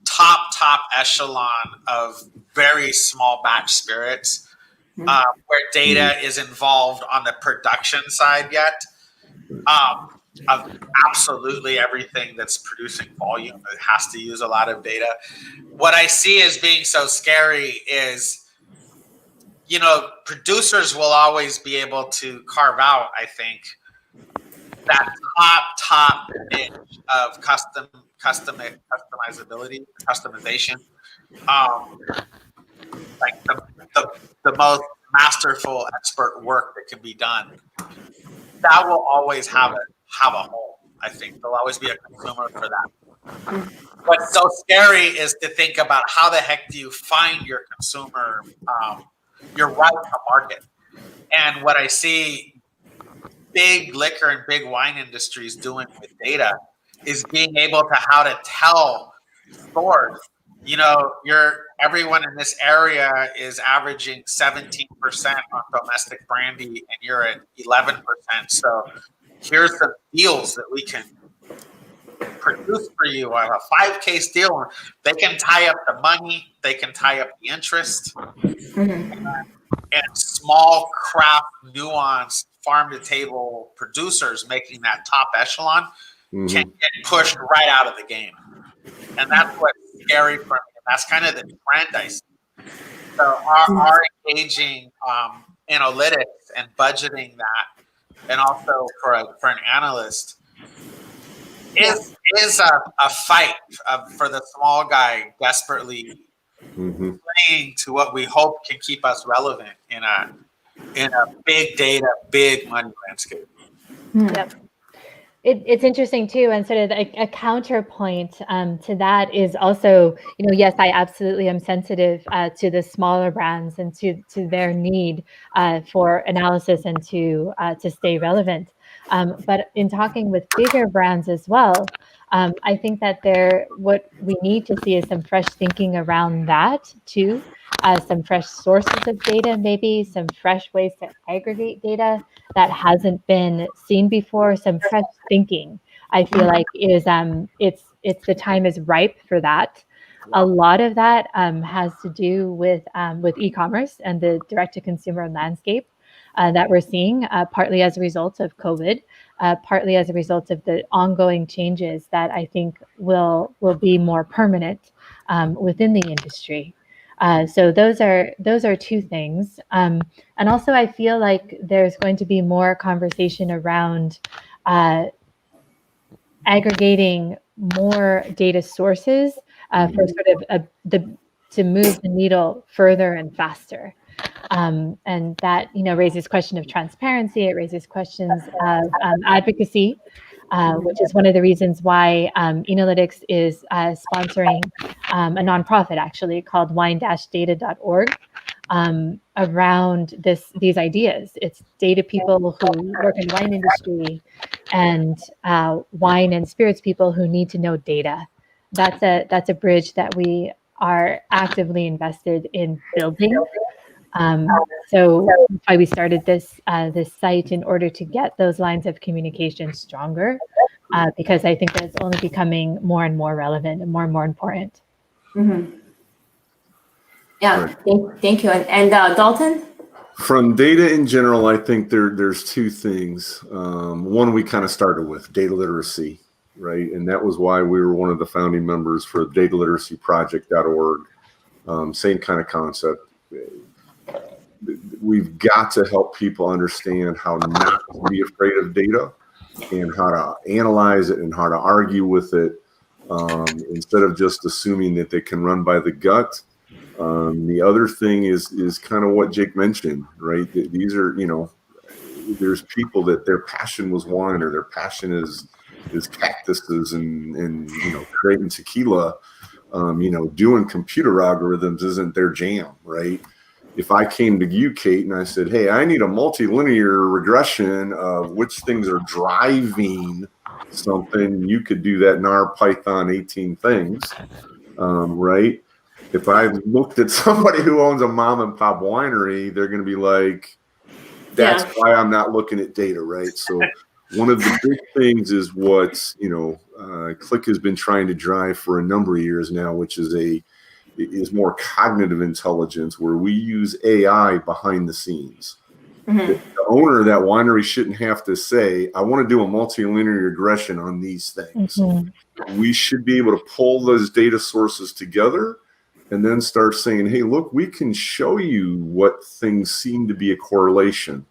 top echelon of very small batch spirits, where data is involved on the production side yet. Of absolutely everything that's producing volume, it has to use a lot of data. What I see as being so scary is, producers will always be able to carve out, I think, that top niche of customizability, customization, like the most masterful expert work that can be done. That will always have a home. I think there'll always be a consumer for that. What's so scary is to think about how the heck do you find your consumer, your route to market. And what I see big liquor and big wine industries doing with data is being able to how to tell stores, everyone in this area is averaging 17% on domestic brandy and you're at 11%. So here's the deals that we can produce for you. I have a 5-case deal. They can tie up the money. They can tie up the interest. And small craft, nuanced, farm-to-table producers making that top echelon can get pushed right out of the game. And that's what's scary for me. And that's kind of the trend I see. So our engaging analytics and budgeting that, and also for an analyst, is a fight for the small guy desperately clinging to what we hope can keep us relevant in a big data, big money landscape. Yep. It's interesting too, and sort of a counterpoint to that is also, yes, I absolutely am sensitive to the smaller brands and to their need for analysis and to stay relevant. But in talking with bigger brands as well, I think that what we need to see is some fresh thinking around that too. Some fresh sources of data, maybe some fresh ways to aggregate data that hasn't been seen before. Some fresh thinking, I feel like, is it's the time is ripe for that. A lot of that has to do with e-commerce and the direct-to-consumer landscape that we're seeing, partly as a result of COVID, partly as a result of the ongoing changes that I think will be more permanent within the industry. So those are two things. And also I feel like there's going to be more conversation around aggregating more data sources for sort of to move the needle further and faster. And that, raises question of transparency. It raises questions of advocacy, which is one of the reasons why Enolytics is sponsoring a nonprofit actually called wine-data.org around these ideas. It's data people who work in wine industry and wine and spirits people who need to know data. That's a bridge that we are actively invested in building. So that's why we started this site, in order to get those lines of communication stronger, because I think that it's only becoming more and more relevant and more important. Yeah, thank you. And Dalton? From data in general, I think there's two things. One we kind of started with, data literacy, right? And that was why we were one of the founding members for dataliteracyproject.org. Same kind of concept. We've got to help people understand how not to be afraid of data and how to analyze it and how to argue with it, instead of just assuming that they can run by the gut. The other thing is kind of what Jake mentioned, right? These are, there's people that their passion was wine, or their passion is cactuses and creating tequila. Doing computer algorithms isn't their jam, right? If I came to you, Kate, and I said, hey, I need a multilinear regression of which things are driving something, you could do that in our Python 18 things, right? If I looked at somebody who owns a mom and pop winery, they're going to be like, that's why I'm not looking at data, right? So one of the big things is what, Qlik has been trying to drive for a number of years now, which is more cognitive intelligence, where we use AI behind the scenes. Mm-hmm. The owner of that winery shouldn't have to say, I want to do a multilinear regression on these things. Mm-hmm. We should be able to pull those data sources together and then start saying, hey, look, we can show you what things seem to be a correlation,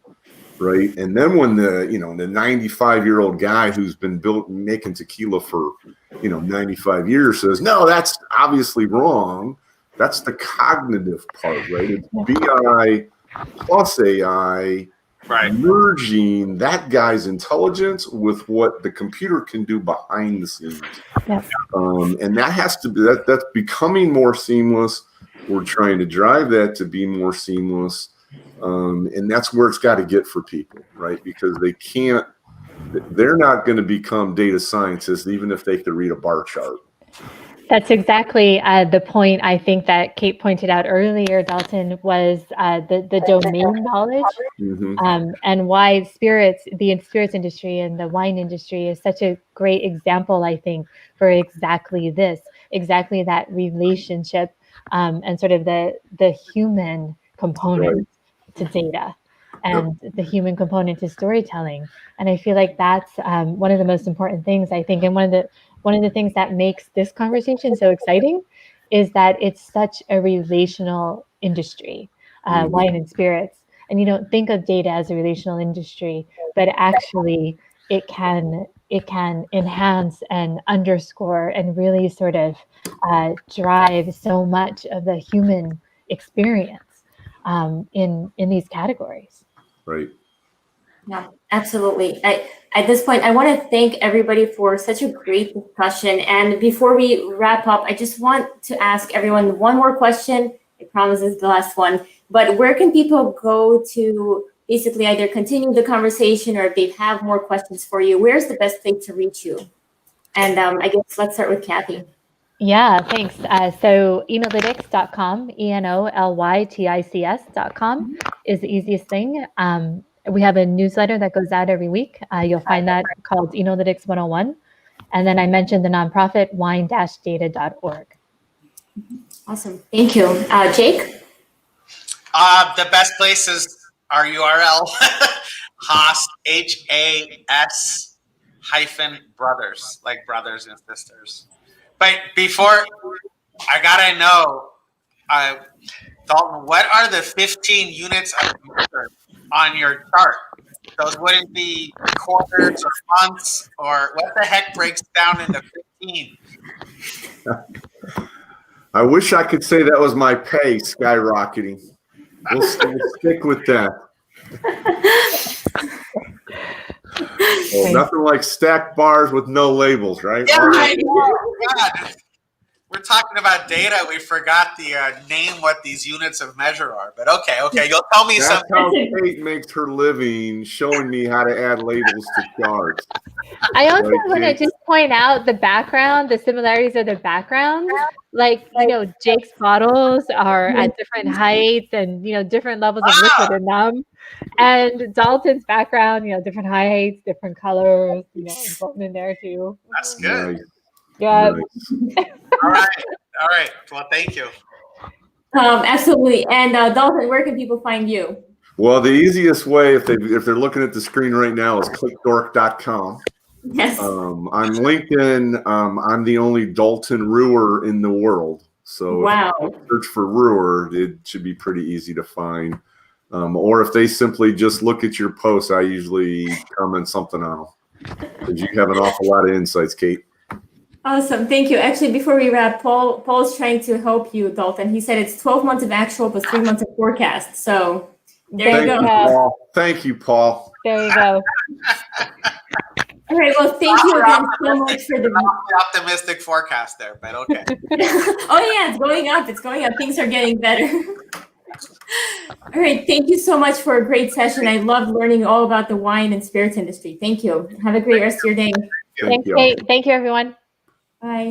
right? And then when the 95-year-old guy who's been making tequila for 95 years says, no, that's obviously wrong, that's the cognitive part, right? It's BI plus AI, right, merging that guy's intelligence with what the computer can do behind the scenes. Yeah. And that has to be, that's becoming more seamless. We're trying to drive that to be more seamless. And that's where it's got to get for people, right? Because they're not going to become data scientists, even if they could read a bar chart. That's exactly the point I think that Kate pointed out earlier, Dalton, was the domain knowledge, mm-hmm. And why the spirits industry and the wine industry is such a great example, I think, for exactly that relationship, and sort of the human component to data and the human component to storytelling. And I feel like that's one of the most important things, I think, and one of the things that makes this conversation so exciting is that it's such a relational industry, wine and spirits. And you don't think of data as a relational industry, but actually it can enhance and underscore and really sort of drive so much of the human experience in these categories. Right. Yeah, absolutely. At this point, I want to thank everybody for such a great discussion. And before we wrap up, I just want to ask everyone one more question. I promise it's the last one. But where can people go to basically either continue the conversation, or if they have more questions for you, where's the best place to reach you? And I guess let's start with Cathy. Yeah, thanks. So enolytics.com, Enolytics.com is the easiest thing. We have a newsletter that goes out every week. You'll find that called Enolytics 101. And then I mentioned the nonprofit wine-data.org. Awesome. Thank you. Jake? The best place is our URL, Haas, HAS-brothers, like brothers and sisters. But before, I gotta know, Dalton, what are the 15 units of measure on your chart? Those wouldn't be quarters or months, or what the heck breaks down into 15? I wish I could say that was my pay skyrocketing. We'll stick with that. Well, nothing like stacked bars with no labels, right? Yeah, right. God. We're talking about data. We forgot the name what these units of measure are. But okay. You'll tell me That's something. How Kate makes her living, showing me how to add labels to charts. I also want to just point out the similarities of the backgrounds. Like, Jake's bottles are at different heights and, different levels of liquid in them. And Dalton's background, different heights, different colors, important in there too. That's good. Nice. Yeah. Nice. All right. Well, thank you. Absolutely. And Dalton, where can people find you? Well, the easiest way, if they're looking at the screen right now, is clickdork.com. Yes. On LinkedIn, I'm the only Dalton Roar in the world. So Wow. if you search for Ruer, it should be pretty easy to find. Or if they simply just look at your posts, I usually comment something on them. Because you have an awful lot of insights, Kate. Awesome. Thank you. Actually, before we wrap, Paul's trying to help you, Dalton. He said it's 12 months of actual plus 3 months of forecast. So there you go. Paul. Thank you, Paul. There you go. All right. Well, thank you again so much for the optimistic forecast there, but okay. Oh yeah, it's going up. It's going up. Things are getting better. All right. Thank you so much for a great session. I love learning all about the wine and spirits industry. Thank you. Have a great rest of your day. Thanks, Kate. Thank you, everyone. Bye.